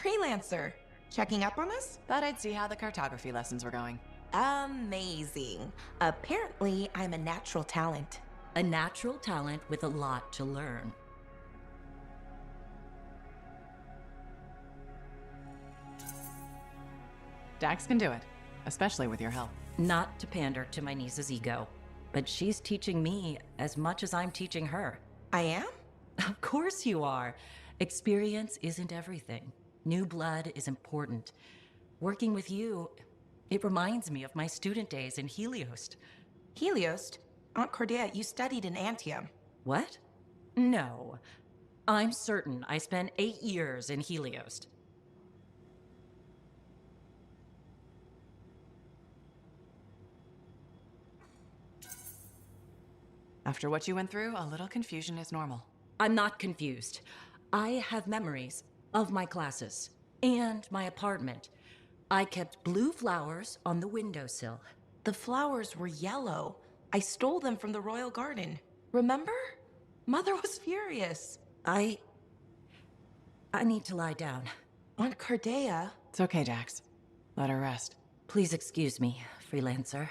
freelancer. Checking up on us? Thought I'd see how the cartography lessons were going. Amazing. Apparently, I'm a natural talent. A natural talent with a lot to learn. Dax can do it, especially with your help. Not to pander to my niece's ego, but she's teaching me as much as I'm teaching her. I am? Of course you are. Experience isn't everything. New blood is important. Working with you, it reminds me of my student days in Heliost. Heliost? Aunt Cordia, you studied in Anthem. What? No. I'm certain I spent 8 years in Heliost. After what you went through, a little confusion is normal. I'm not confused. I have memories of my classes and my apartment. I kept blue flowers on the windowsill. The flowers were yellow. I stole them from the royal garden. Remember? Mother was furious. I need to lie down. Aunt Cordia. It's okay, Dax. Let her rest. Please excuse me, freelancer.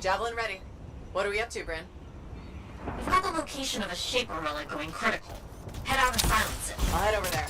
Javelin ready. What are we up to, Bryn? We've got the location of a shaper relic going critical. Head out and silence it. I'll head over there.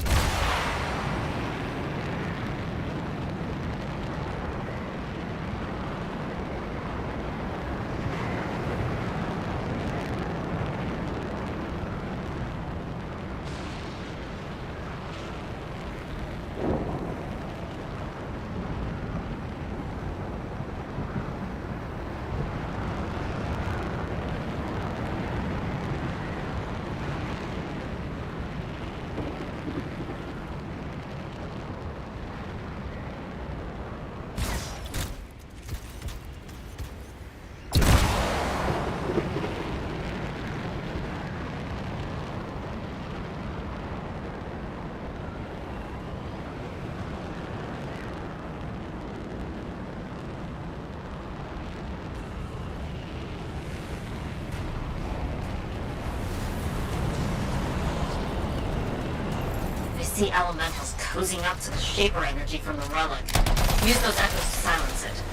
See elementals cozying up to the shaper energy from the relic. Use those echoes to silence it.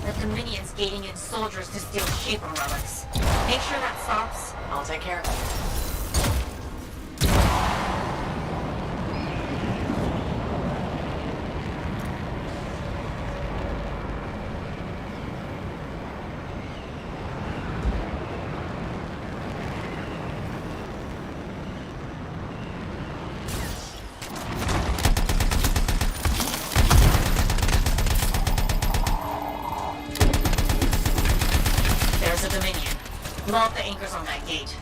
The Dominion's gating in soldiers to steal Shaper relics. Make sure that stops. I'll take care of it. There's a Dominion. Blow up the anchors on that gate.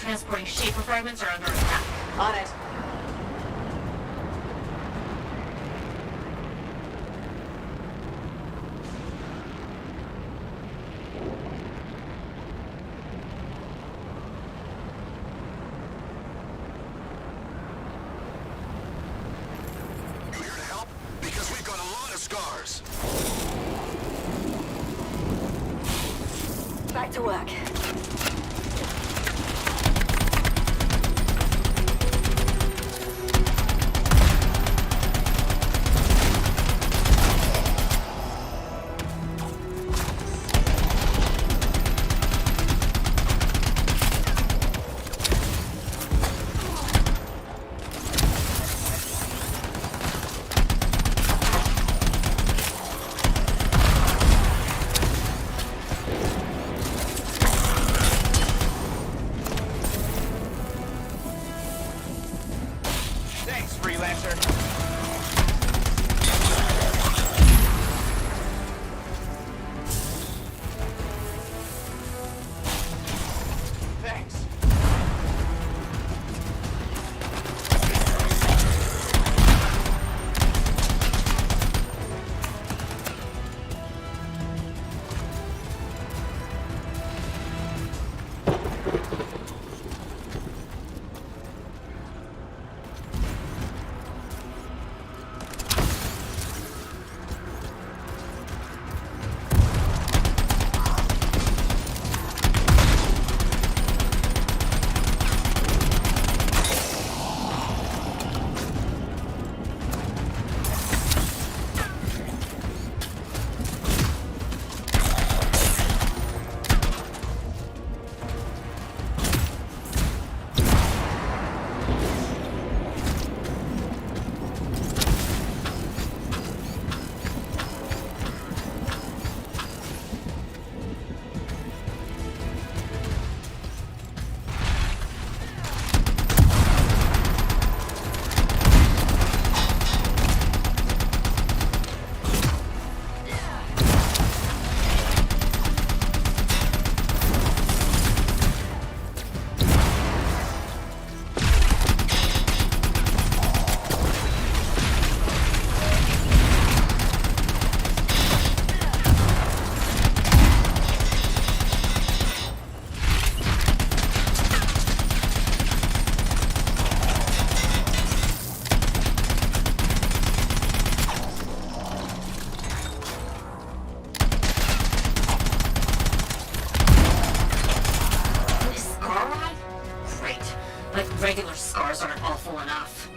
Transporting Shaper fragments are under attack. On it. You here to help? Because we've got a lot of scars. Back to work. regular scars aren't awful enough.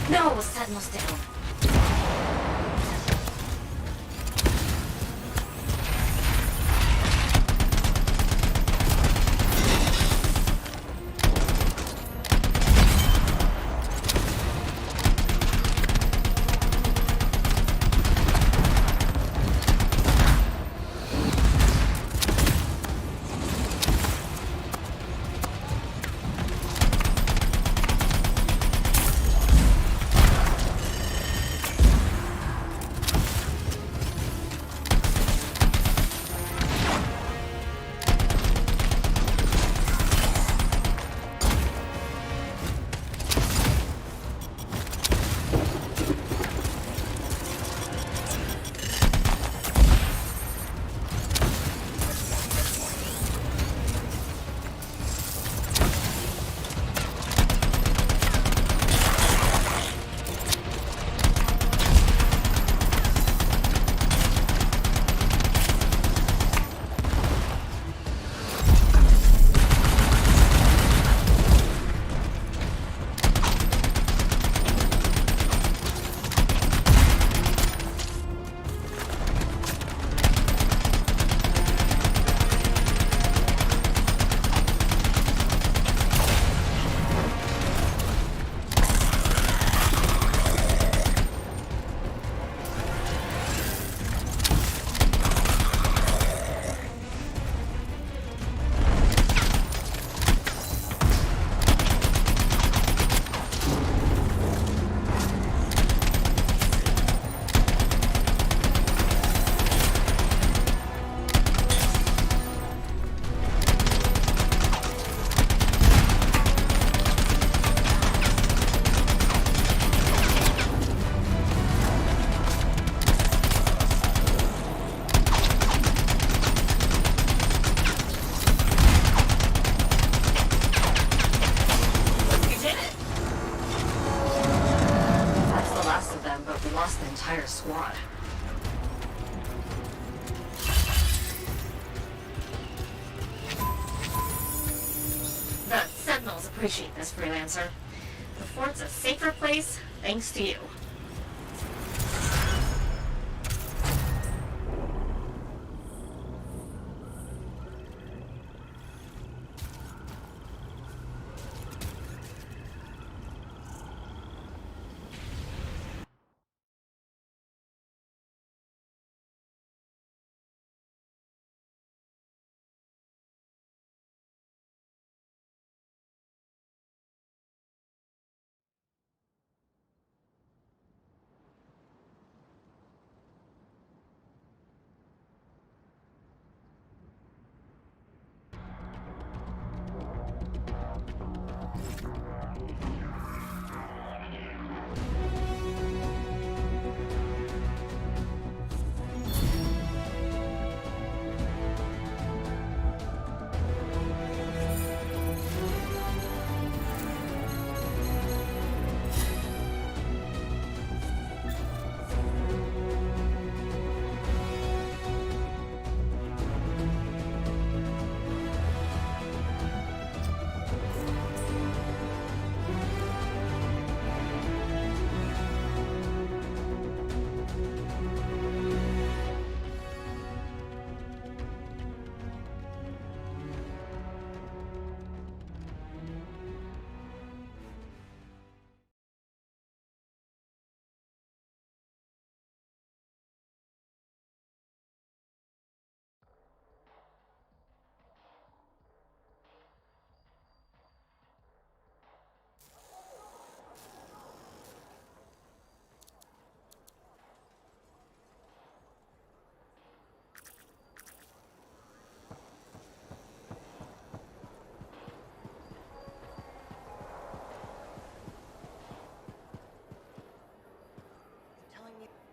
No, Sentinel's down. Entire squad. appreciate this, freelancer. The fort's a safer place thanks to you.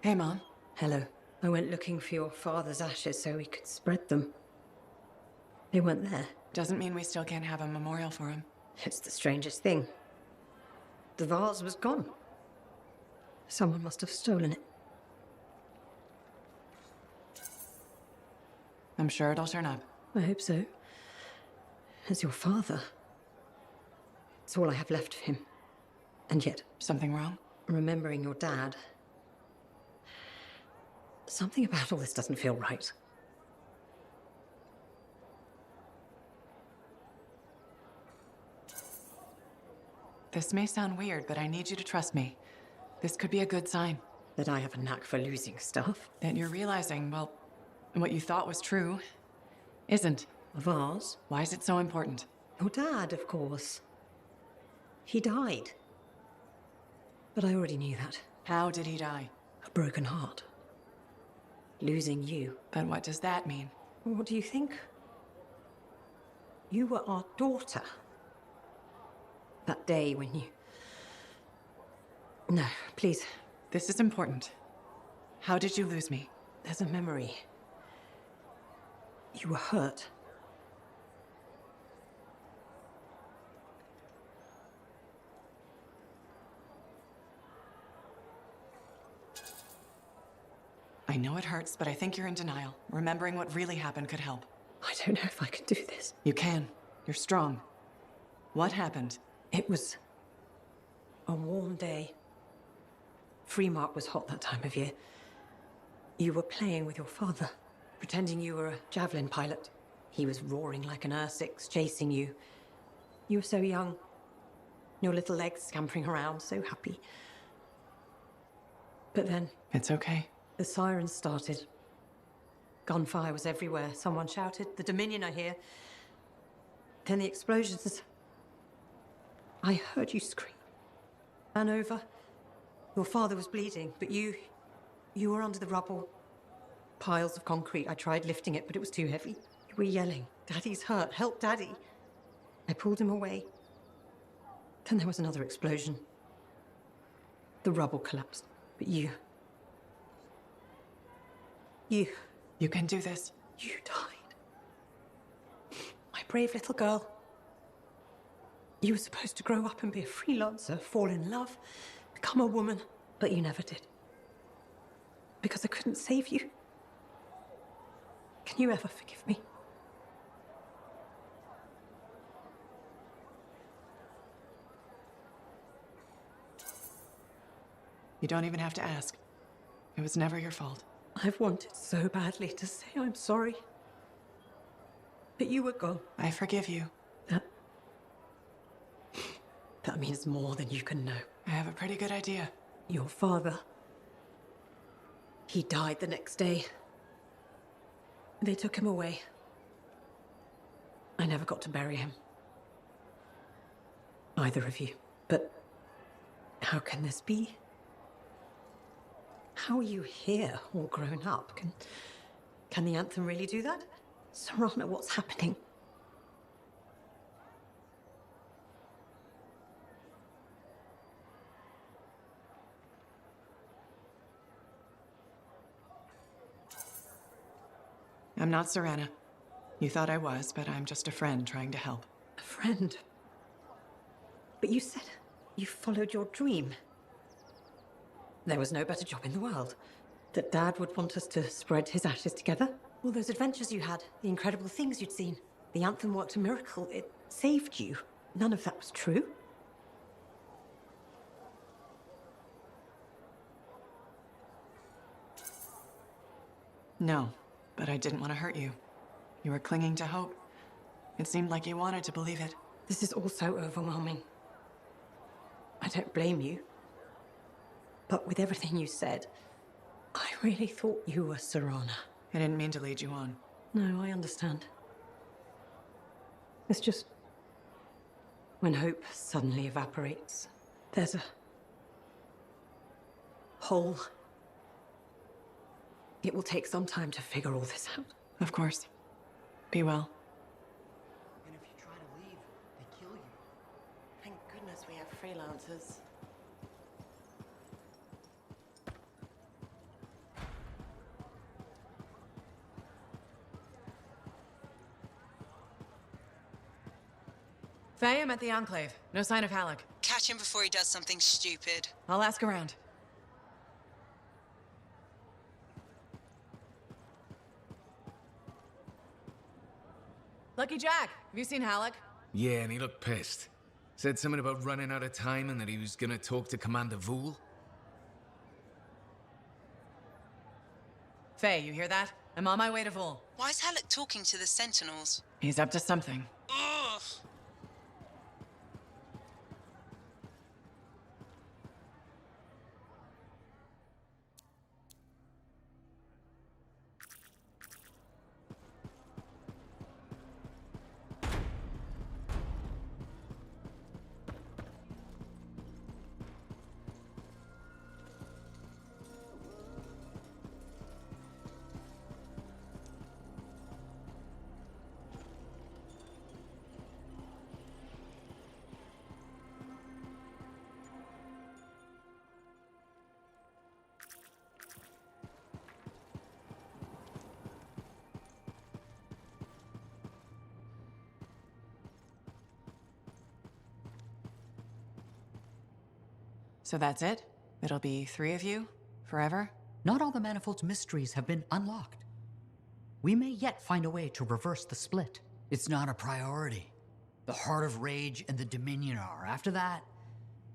Hey, Mom. Hello. I went looking for your father's ashes so we could spread them. They weren't there. Doesn't mean we still can't have a memorial for him. It's the strangest thing. The vase was gone. Someone must have stolen it. I'm sure it'll turn up. I hope so. As your father. It's all I have left of him. And yet, Something wrong? remembering your dad, something about all this doesn't feel right. This may sound weird, but I need you to trust me. This could be a good sign. That I have a knack for losing stuff. That you're realizing, well, what you thought was true isn't. A vase? Why is it so important? Your dad, of course. He died. But I already knew that. How did he die? A broken heart. Losing you. But what does that mean? What do you think? You were our daughter. That day when you... No, please. This is important. How did you lose me? There's a memory. You were hurt. I know it hurts, but I think you're in denial. Remembering what really happened could help. I don't know if I can do this. You can. You're strong. What happened? It was a warm day. Freemark was hot that time of year. You were playing with your father, pretending you were a Javelin pilot. He was roaring like an Ursix, chasing you. You were so young. Your little legs scampering around, so happy. But then... It's okay. The sirens started. Gunfire was everywhere. Someone shouted, "The Dominion are here." Then the explosions. I heard you scream. Ran over. Your father was bleeding, but you were under the rubble. Piles of concrete. I tried lifting it, but it was too heavy. You were yelling, "Daddy's hurt, help Daddy." I pulled him away. Then there was another explosion. The rubble collapsed, but you... You can do this. You died. My brave little girl. You were supposed to grow up and be a freelancer, fall in love, become a woman, but you never did. Because I couldn't save you. Can you ever forgive me? You don't even have to ask. It was never your fault. I've wanted so badly to say I'm sorry. But you were gone. I forgive you. That means more than you can know. I have a pretty good idea. Your father. He died the next day. They took him away. I never got to bury him. Either of you. But how can this be? How are you here, all grown up? Can the Anthem really do that? Serana, what's happening? I'm not Serana. You thought I was, but I'm just a friend trying to help. A friend? But you said you followed your dream. There was no better job in the world. That Dad would want us to spread his ashes together. All those adventures you had, the incredible things you'd seen. The Anthem worked a miracle. It saved you. None of that was true. No, but I didn't want to hurt you. You were clinging to hope. It seemed like you wanted to believe it. This is all so overwhelming. I don't blame you. But with everything you said, I really thought you were Serana. I didn't mean to lead you on. No, I understand. It's just... when hope suddenly evaporates, there's a... hole. It will take some time to figure all this out. Of course. Be well. And if you try to leave, they kill you. Thank goodness we have freelancers. Faye, I'm at the Enclave. No sign of Halleck. Catch him before he does something stupid. I'll ask around. Lucky Jack, have you seen Halleck? Yeah, and he looked pissed. Said something about running out of time and that he was gonna talk to Commander Vool. Faye, you hear that? I'm on my way to Vol. Why is Halleck talking to the Sentinels? He's up to something. Ugh! So that's it? It'll be 3 of you? Forever? Not all the Manifold's mysteries have been unlocked. We may yet find a way to reverse the split. It's not a priority. The Heart of Rage and the Dominion are. After that,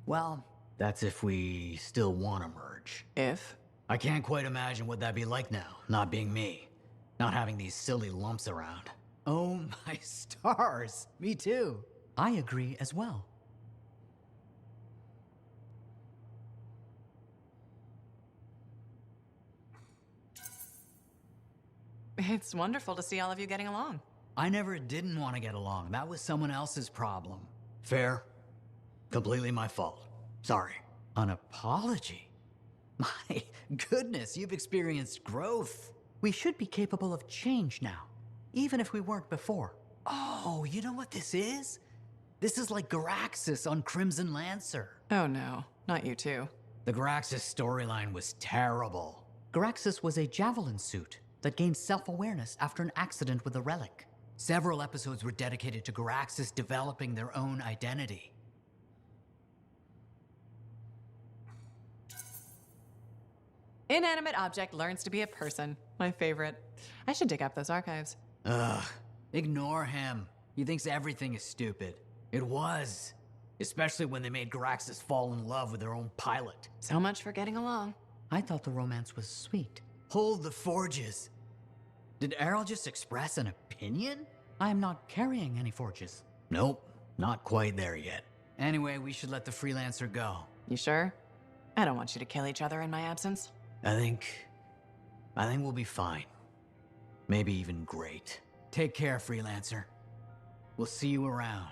well, that's if we still want to merge. If? I can't quite imagine what that'd be like now, not being me. Not having these silly lumps around. Oh my stars, me too. I agree as well. It's wonderful to see all of you getting along. I never didn't want to get along. That was someone else's problem. Fair. Completely my fault. Sorry. An apology? My goodness, you've experienced growth. We should be capable of change now, even if we weren't before. Oh, you know what this is? This is like Garaxus on Crimson Lancer. Oh no, not you too. The Garaxus storyline was terrible. Garaxus was a Javelin suit that gained self-awareness after an accident with a relic. Several episodes were dedicated to Garaxus developing their own identity. Inanimate object learns to be a person. My favorite. I should dig up those archives. Ugh. Ignore him. He thinks everything is stupid. It was. Especially when they made Garaxus fall in love with their own pilot. So much for getting along. I thought the romance was sweet. Hold the forges. Did Errol just express an opinion? I am not carrying any forges. Nope, not quite there yet. Anyway, we should let the freelancer go. You sure? I don't want you to kill each other in my absence. I think we'll be fine. Maybe even great. Take care, freelancer. We'll see you around.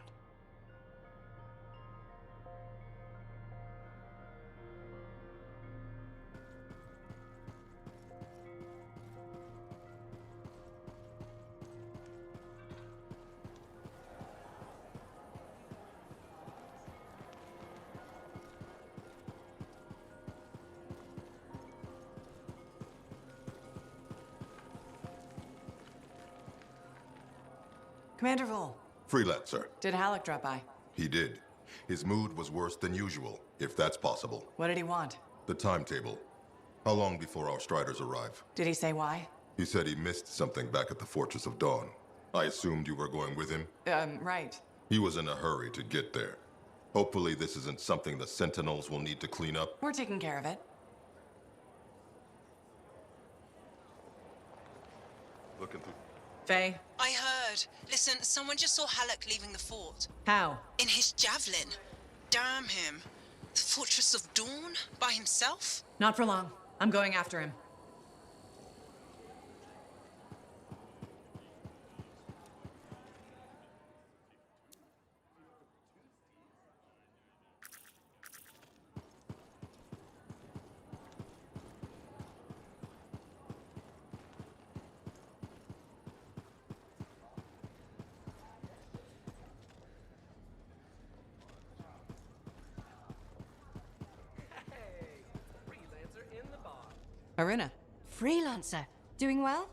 Commander Vol, Freelancer. did Halleck drop by? He did. His mood was worse than usual, if that's possible. What did he want? The timetable. How long before our Striders arrive? Did he say why? He said he missed something back at the Fortress of Dawn. I assumed you were going with him? Right. He was in a hurry to get there. Hopefully this isn't something the Sentinels will need to clean up. We're taking care of it. Looking through... Faye? I heard. Listen, someone just saw Halleck leaving the fort. How? In his Javelin. Damn him. The Fortress of Dawn? By himself? Not for long. I'm going after him. Aruna. Freelancer. Doing well?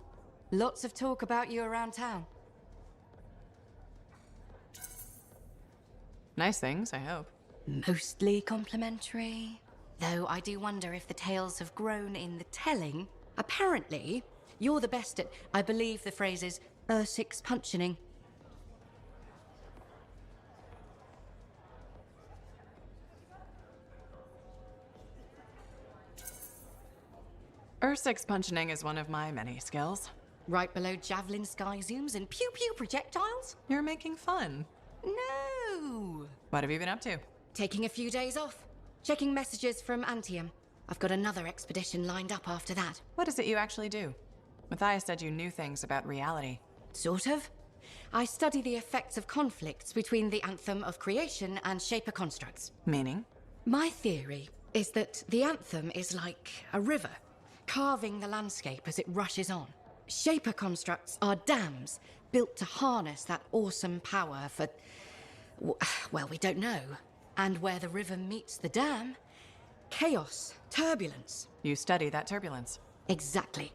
Lots of talk about you around town. Nice things, I hope. Mostly complimentary. Though I do wonder if the tales have grown in the telling. Apparently, you're the best at, I believe the phrase is, six punching. Six punching is one of my many skills. Right below javelin sky zooms and pew-pew projectiles? You're making fun. No! What have you been up to? Taking a few days off. Checking messages from Anthem. I've got another expedition lined up after that. What is it you actually do? Matthias said you knew things about reality. Sort of. I study the effects of conflicts between the Anthem of creation and Shaper constructs. Meaning? My theory is that the Anthem is like a river, carving the landscape as it rushes on. Shaper constructs are dams built to harness that awesome power for, well, we don't know. And where the river meets the dam, chaos, turbulence. You study that turbulence. Exactly.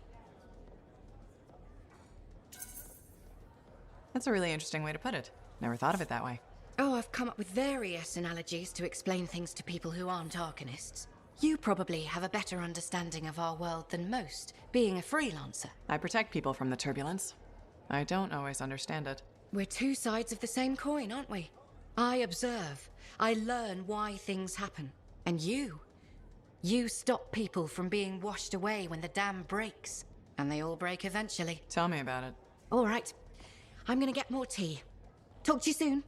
That's a really interesting way to put it. Never thought of it that way. Oh, I've come up with various analogies to explain things to people who aren't Arcanists. You probably have a better understanding of our world than most, being a freelancer. I protect people from the turbulence. I don't always understand it. We're two sides of the same coin, aren't we? I observe. I learn why things happen. And you stop people from being washed away when the dam breaks. And they all break eventually. Tell me about it. All right. I'm gonna get more tea. Talk to you soon.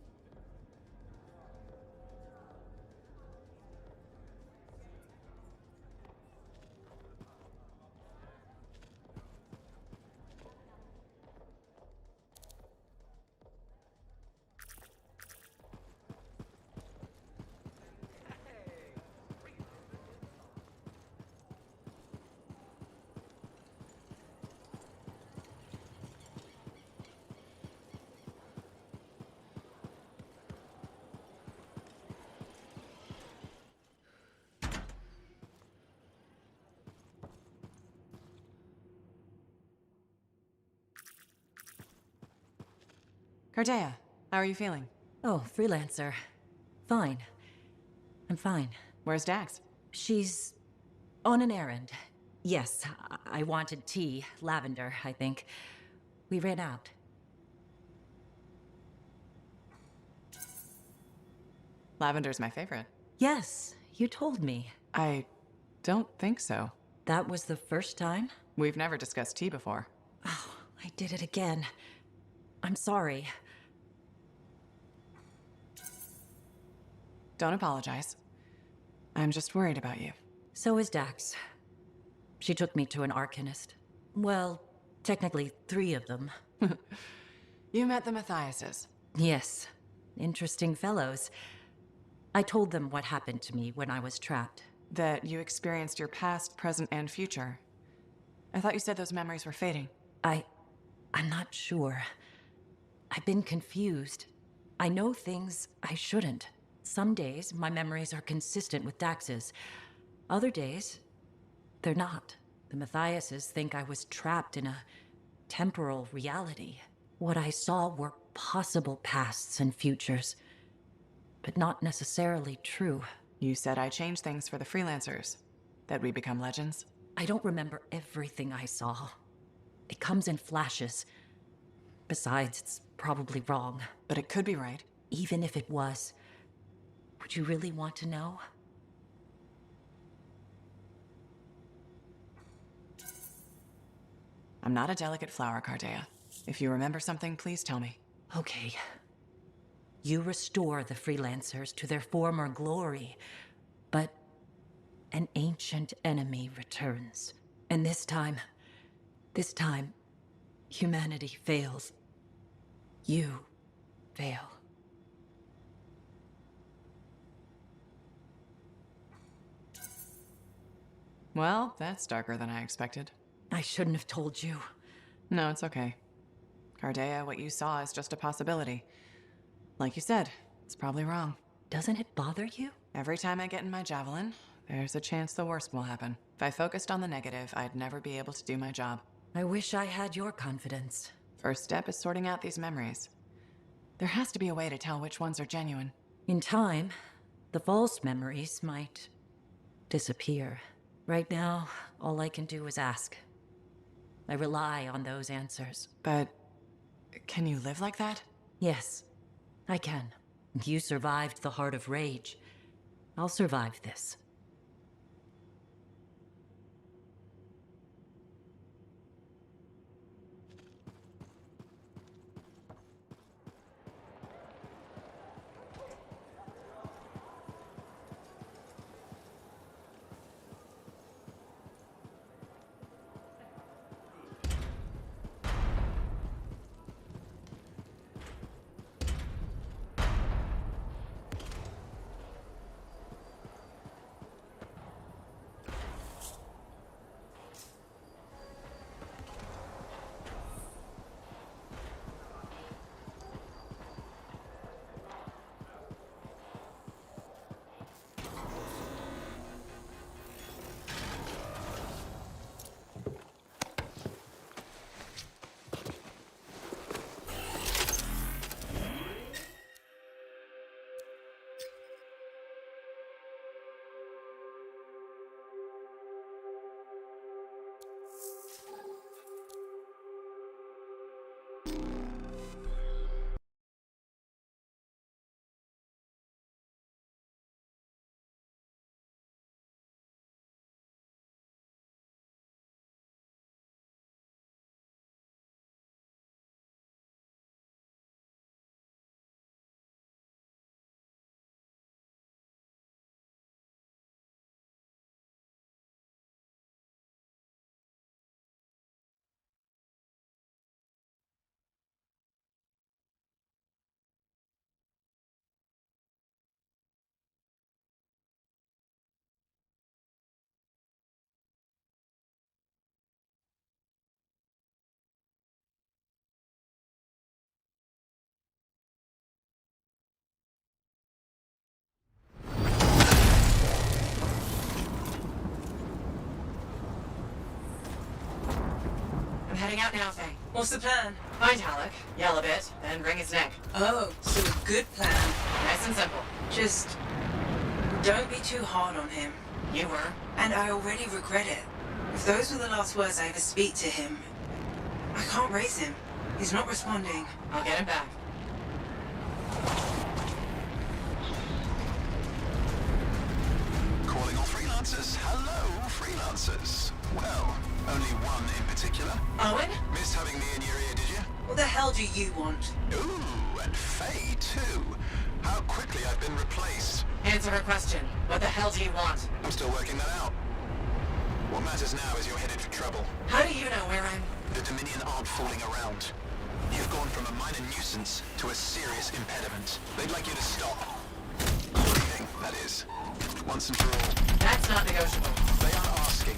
Cardea, how are you feeling? Oh, freelancer. Fine. I'm fine. Where's Dax? She's on an errand. Yes, I wanted tea. Lavender, I think. We ran out. Lavender's my favorite. Yes, you told me. I don't think so. That was the first time? We've never discussed tea before. Oh, I did it again. I'm sorry. Don't apologize. I'm just worried about you. So is Dax. She took me to an arcanist. Well, technically 3 of them. You met the Matthiases. Yes. Interesting fellows. I told them what happened to me when I was trapped. That you experienced your past, present, and future. I thought you said those memories were fading. I'm not sure. I've been confused. I know things I shouldn't. Some days, my memories are consistent with Dax's. Other days, they're not. The Matthiases think I was trapped in a temporal reality. What I saw were possible pasts and futures, but not necessarily true. You said I changed things for the freelancers. That we become legends. I don't remember everything I saw. It comes in flashes. Besides, it's probably wrong. But it could be right. Even if it was, would you really want to know? I'm not a delicate flower, Cardea. If you remember something, please tell me. Okay. You restore the freelancers to their former glory, but an ancient enemy returns. And this time, humanity fails. You fail. Well, that's darker than I expected. I shouldn't have told you. No, it's okay. Cardea, what you saw is just a possibility. Like you said, it's probably wrong. Doesn't it bother you? Every time I get in my Javelin, there's a chance the worst will happen. If I focused on the negative, I'd never be able to do my job. I wish I had your confidence. First step is sorting out these memories. There has to be a way to tell which ones are genuine. In time, the false memories might disappear. Right now, all I can do is ask. I rely on those answers. But can you live like that? Yes, I can. You survived the Heart of Rage. I'll survive this. Heading out now, Faye. What's the plan? Find Halleck, yell a bit, then wring his neck. Oh, so a good plan. Nice and simple. Just don't be too hard on him. You were. And I already regret it. If those were the last words I ever speak to him, I can't raise him. He's not responding. I'll get him back. freelancers. Hello, freelancers. Well, only one in particular. Owen? Missed having me in your ear, did you? What the hell do you want? Ooh, and Faye, too. How quickly I've been replaced. Answer her question. What the hell do you want? I'm still working that out. What matters now is you're headed for trouble. How do you know where I'm... The Dominion aren't fooling around. You've gone from a minor nuisance to a serious impediment. They'd like you to stop. Breathing, that is. Once and for all. That's not negotiable. They are asking.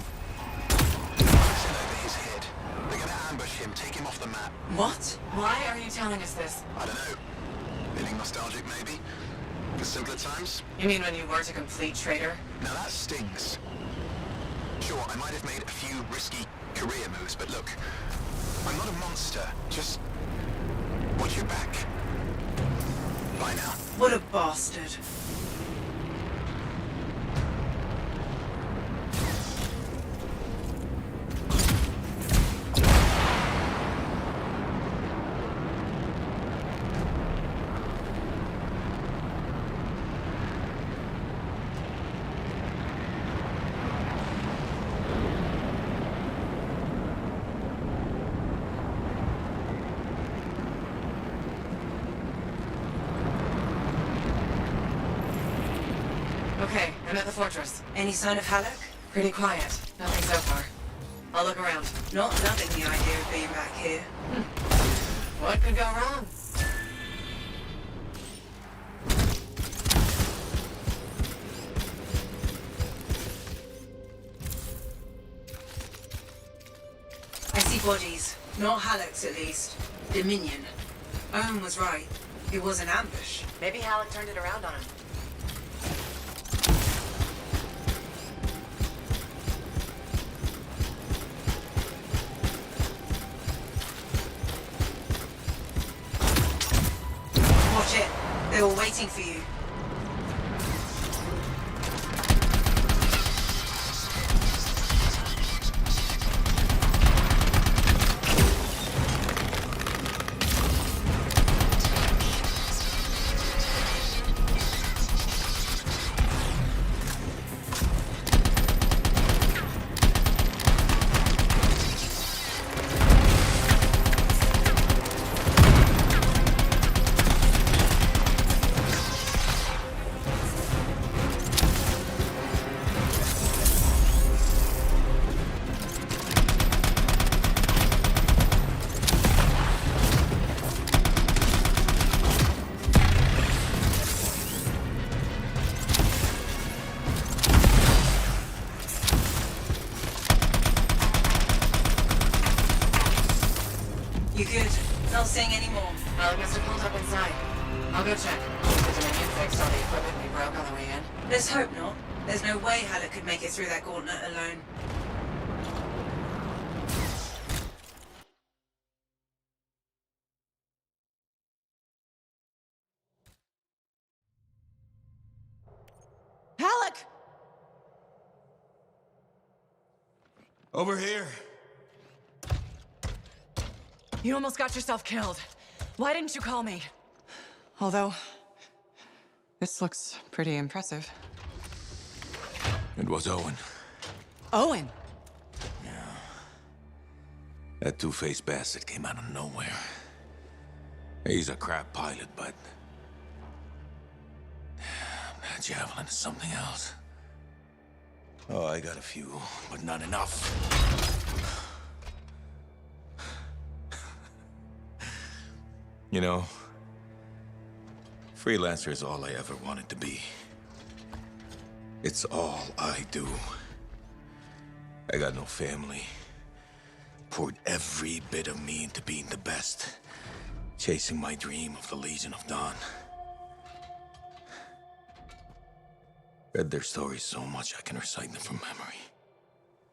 Listen over his head. They're gonna ambush him, take him off the map. What? Why are you telling us this? I don't know. Feeling nostalgic, maybe? For simpler times? You mean when you weren't a complete traitor? Now that stings. Sure, I might have made a few risky career moves, but look, I'm not a monster. Just watch your back. Bye now. What a bastard. Okay, I'm at the fortress. Any sign of Halleck? Pretty quiet. Nothing so far. I'll look around. Not loving the idea of being back here. What could go wrong? I see bodies. Not Halleck's, at least. Dominion. Owen was right. It was an ambush. Maybe Halleck turned it around on him. Watch it. They were waiting for you. You good? Not seeing any more. Halleck must have pulled up inside. I'll go check. The Dominion fixed all the equipment we broke on the way in. Let's hope not. There's no way Halleck could make it through that gauntlet alone. Halleck! Over here. You almost got yourself killed. Why didn't you call me? Although, this looks pretty impressive. It was Owen. Owen? Yeah. That two-faced bastard came out of nowhere. He's a crap pilot, but... that Javelin is something else. Oh, I got a few, but not enough. You know, freelancer is all I ever wanted to be. It's all I do. I got no family. Poured every bit of me into being the best. Chasing my dream of the Legion of Dawn. Read their stories so much I can recite them from memory.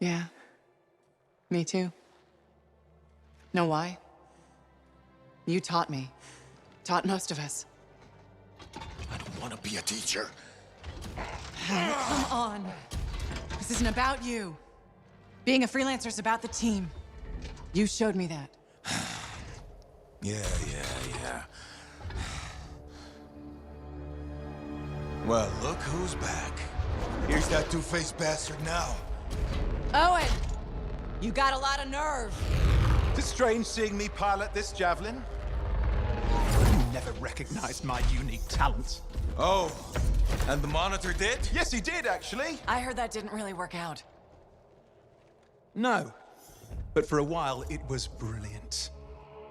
Yeah. Me too. Know why? You taught me. Taught most of us. I don't want to be a teacher. Come on. This isn't about you. Being a freelancer is about the team. You showed me that. Yeah. Well, look who's back. Here's that two-faced bastard now. Owen! You got a lot of nerve. It's strange seeing me pilot this Javelin. You never recognized my unique talents. Oh, and the monitor did? Yes, he did, actually. I heard that didn't really work out. No, but for a while it was brilliant.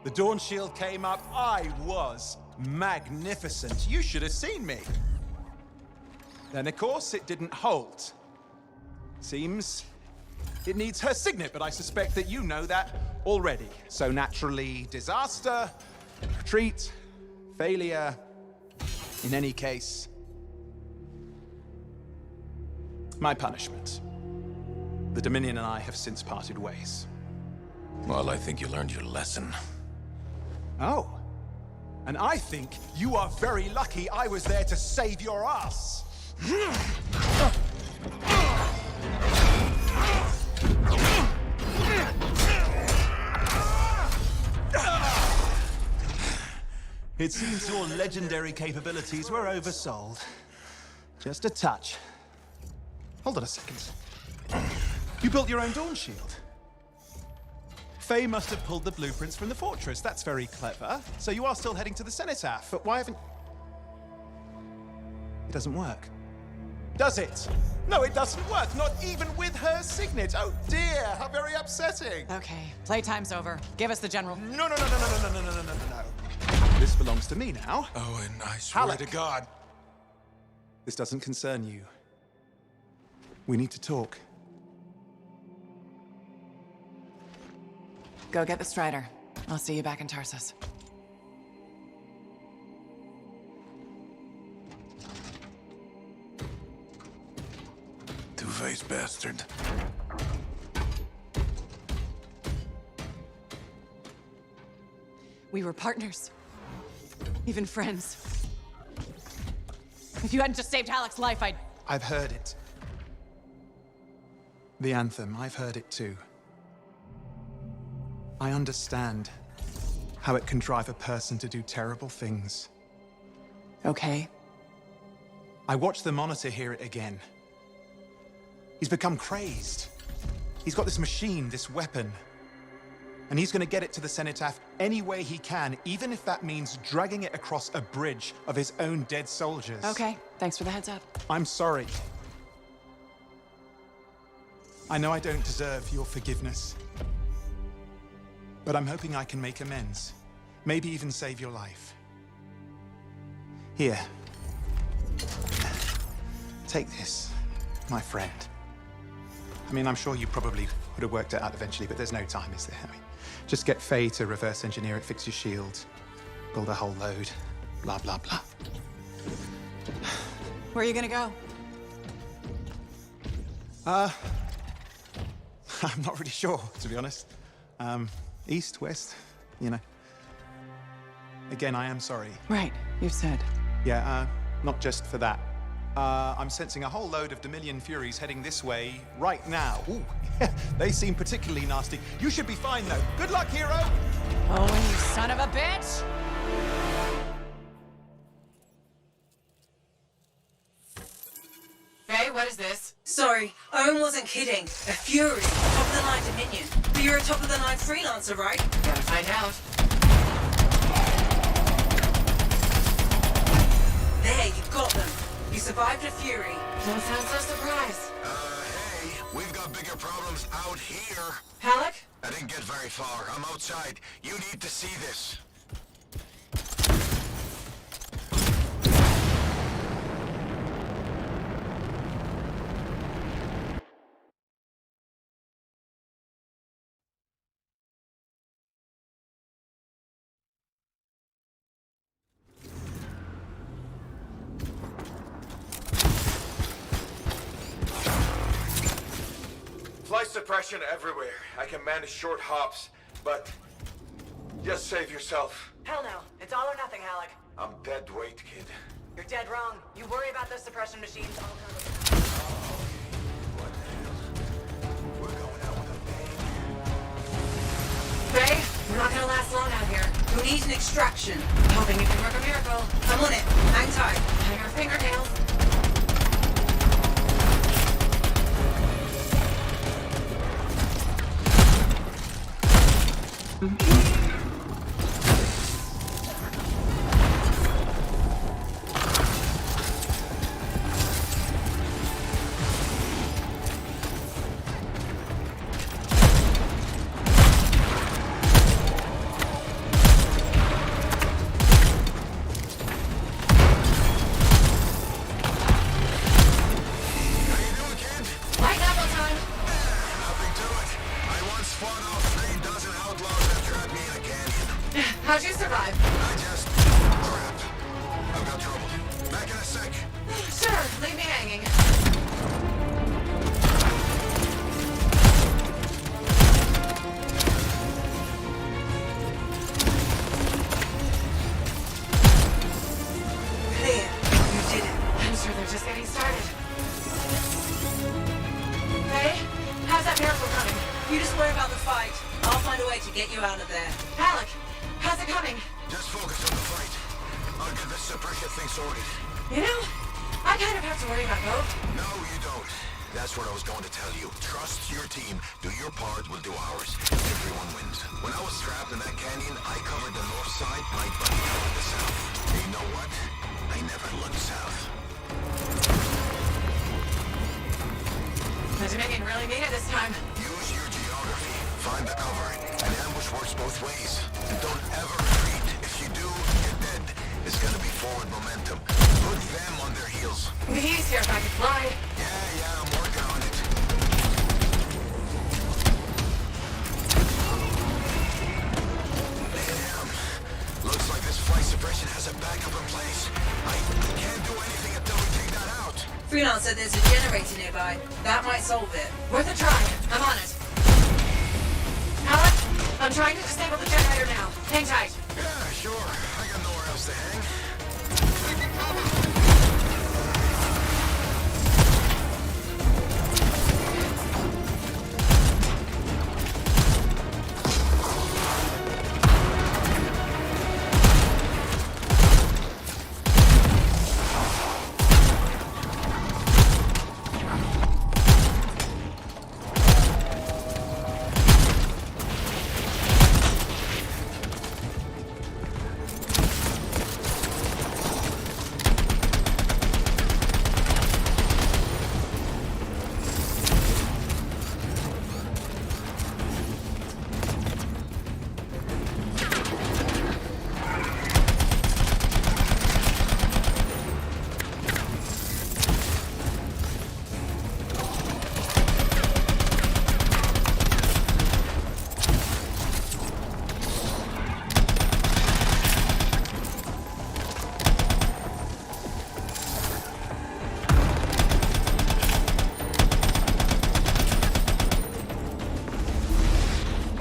The Dawn Shield came up, I was magnificent. You should have seen me. Then, of course, it didn't hold. Seems it needs her signet, but I suspect that you know that already. So naturally, disaster, retreat, failure. In any case, my punishment. The Dominion and I have since parted ways. Well, I think you learned your lesson. Oh. And I think you are very lucky I was there to save your ass. It seems your legendary capabilities were oversold. Just a touch. Hold on a second. You built your own Dawn Shield. Faye must have pulled the blueprints from the fortress. That's very clever. So you are still heading to the Cenotaph, but why haven't... It doesn't work. Does it? No, it doesn't work. Not even with her signet. Oh dear, how very upsetting. Okay, playtime's over. Give us the general. No. This belongs to me now. Oh, and I swear to God. This doesn't concern you. We need to talk. Go get the Strider. I'll see you back in Tarsus. Two-faced bastard. We were partners. Even friends. If you hadn't just saved Halleck's life, I've heard it. The Anthem, I've heard it too. I understand how it can drive a person to do terrible things. Okay. I watched the monitor hear it again. He's become crazed. He's got this machine, this weapon. And he's gonna get it to the Cenotaph any way he can, even if that means dragging it across a bridge of his own dead soldiers. Okay, thanks for the heads up. I'm sorry. I know I don't deserve your forgiveness. But I'm hoping I can make amends. Maybe even save your life. Here. Take this, my friend. I mean, I'm sure you probably would have worked it out eventually, but there's no time, is there? I mean, just get Faye to reverse engineer it, fix your shield, build a whole load, blah, blah, blah. Where are you gonna go? I'm not really sure, to be honest. East, west, you know. Again, I am sorry. Right, you've said. Yeah, not just for that. I'm sensing a whole load of Dominion Furies heading this way right now. Ooh, they seem particularly nasty. You should be fine, though. Good luck, hero! Oh, you son of a bitch! Faye, what is this? Sorry, Owen wasn't kidding. A Fury, top-of-the-line Dominion. But you're a top-of-the-line freelancer, right? Gotta find out. There, you got them. You survived a Fury. Don't sound so surprised. Hey, we've got bigger problems out here. Halleck? I didn't get very far. I'm outside. You need to see this. Flight suppression everywhere. I can manage short hops, but just save yourself. Hell no. It's all or nothing, Halleck. I'm dead weight, kid. You're dead wrong. You worry about those suppression machines all the time. What the hell? We're going out with a bang. Faye, we're not gonna last long out here. Who needs an extraction? Hoping you can work a miracle. I'm on it. Hang tight. Hang our fingernails. How'd you survive? Crap. I've got trouble. Back in a sec. Sure, leave me hanging. There, you did it. I'm sure they're just getting started. Hey, how's that miracle coming? You just worry about the fight. I'll find a way to get you out of there. Alec, how's it coming? Just focus on the fight. I'll get this suppression thing sorted. You know, I kind of have to worry about both. No, you don't. That's what I was going to tell you. Trust your team. Do your part, we'll do ours. Everyone wins. When I was trapped in that canyon, I covered the north side, my buddy covered the south. And you know what? I never looked south. The Dominion really mean it this time. Use your geography. Find the cover. An ambush works both ways. And don't ever retreat. If you do, you're dead. It's gonna be forward momentum. Put them on their heels. It'd be easier if I could fly. Yeah, I'm working on it. Damn. Looks like this flight suppression has a backup in place. I can't do anything until we take that out. Freelancer, there's a generator nearby. That might solve it. Worth a try. I'm on it. Alec, I'm trying to disable the generator now. Hang tight. Yeah, sure. I got nowhere else to hang.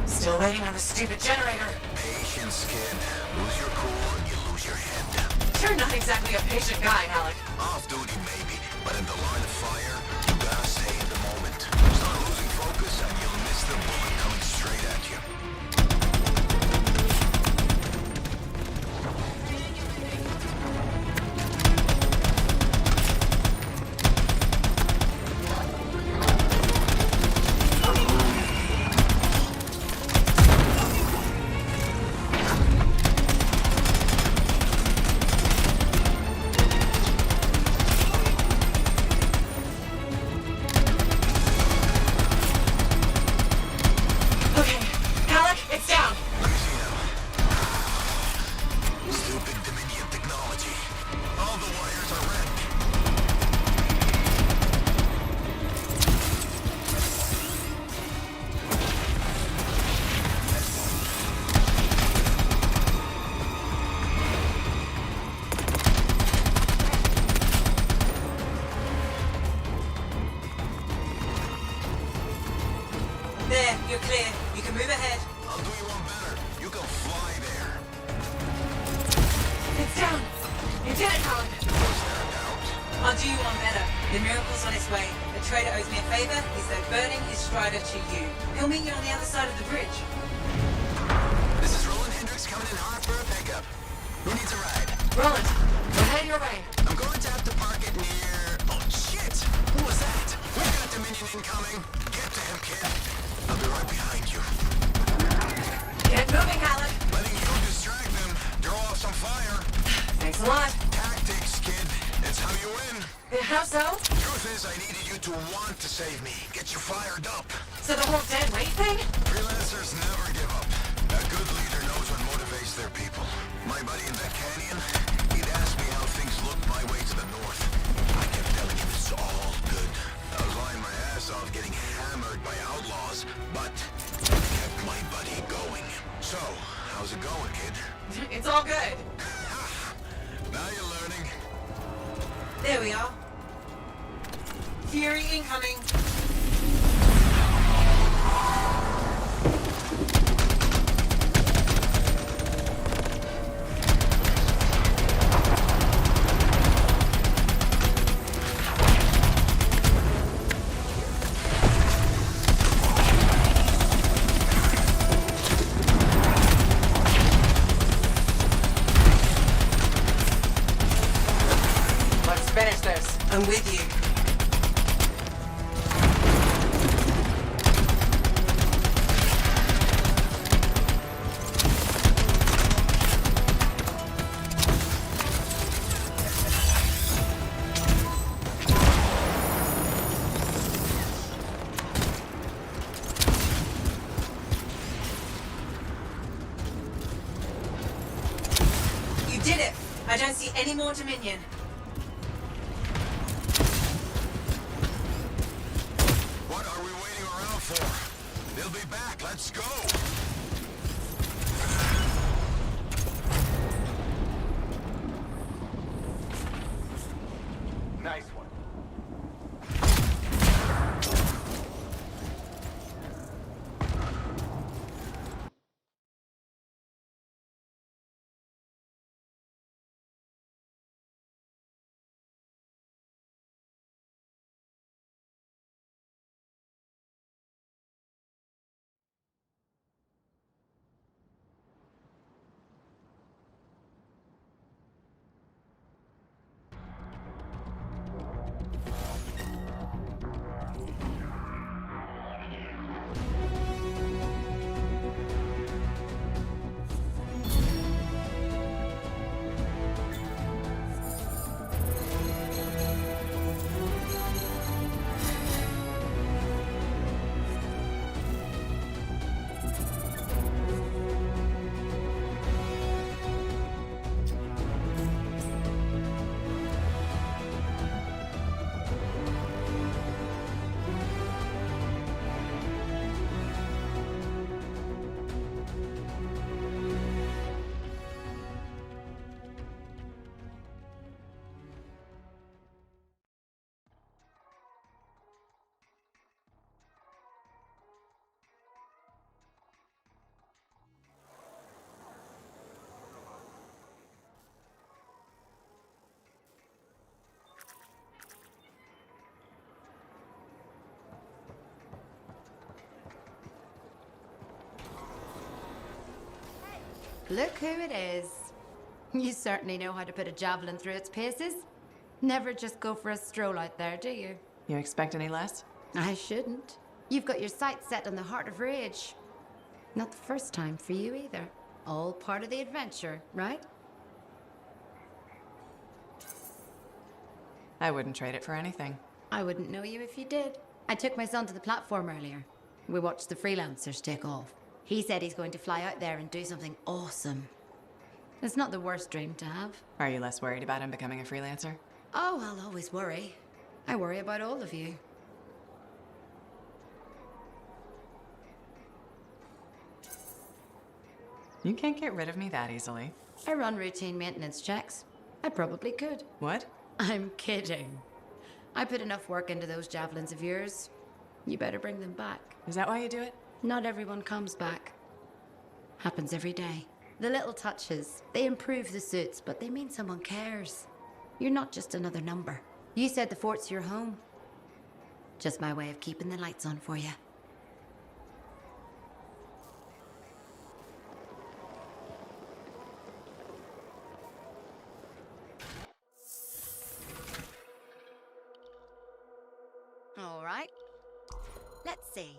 Still waiting on the stupid generator. Patience, kid. Lose your cool and you lose your head. You're not exactly a patient guy, Alec. Off duty, maybe, but in the line of fire, you gotta stay in the moment. Start losing focus and you'll miss the bullet coming straight at you. There, you're clear. You can move ahead. I'll do you one better. You can fly there. It's down. You did it, Alec. I'll do you one better. The miracle's on its way. The trader owes me a favor. He's burning his Strider to you. He'll meet you on the other side of the bridge. This is Roland Hendricks coming in hard for a pickup. Who needs a ride? Roland, we're heading your way. I'm going to have to park it near... Oh, shit! Who was that? We've got Dominion incoming. Get to him, kid. I'll be right behind you. Get Thanks a lot. Tactics, kid. It's how you win. How so? Truth is, I needed you to want to save me. Get you fired up. So the whole dead weight thing? Freelancers never give up. A good leader knows what motivates their people. My buddy in that canyon, he'd ask me how things looked my way to the north. I kept telling him it's all good. I was lying my ass off getting hammered by outlaws, but kept my buddy going. So, how's it going, kid? It's all good. Now you're learning. There we are. Fury incoming. Let's finish this. I'm with you. You did it! I don't see any more Dominion. What are we waiting around for? They'll be back. Let's go. Nice one. Look who it is. You certainly know how to put a javelin through its paces. Never just go for a stroll out there, do you? You expect any less? I shouldn't. You've got your sights set on the heart of rage. Not the first time for you either. All part of the adventure, right? I wouldn't trade it for anything. I wouldn't know you if you did. I took my son to the platform earlier. We watched the freelancers take off. He said he's going to fly out there and do something awesome. It's not the worst dream to have. Are you less worried about him becoming a freelancer? Oh, I'll always worry. I worry about all of you. You can't get rid of me that easily. I run routine maintenance checks. I probably could. What? I'm kidding. I put enough work into those javelins of yours. You better bring them back. Is that why you do it? Not everyone comes back. Happens every day. The little touches, they improve the suits, but they mean someone cares. You're not just another number. You said the fort's your home. Just my way of keeping the lights on for you. All right. Let's see.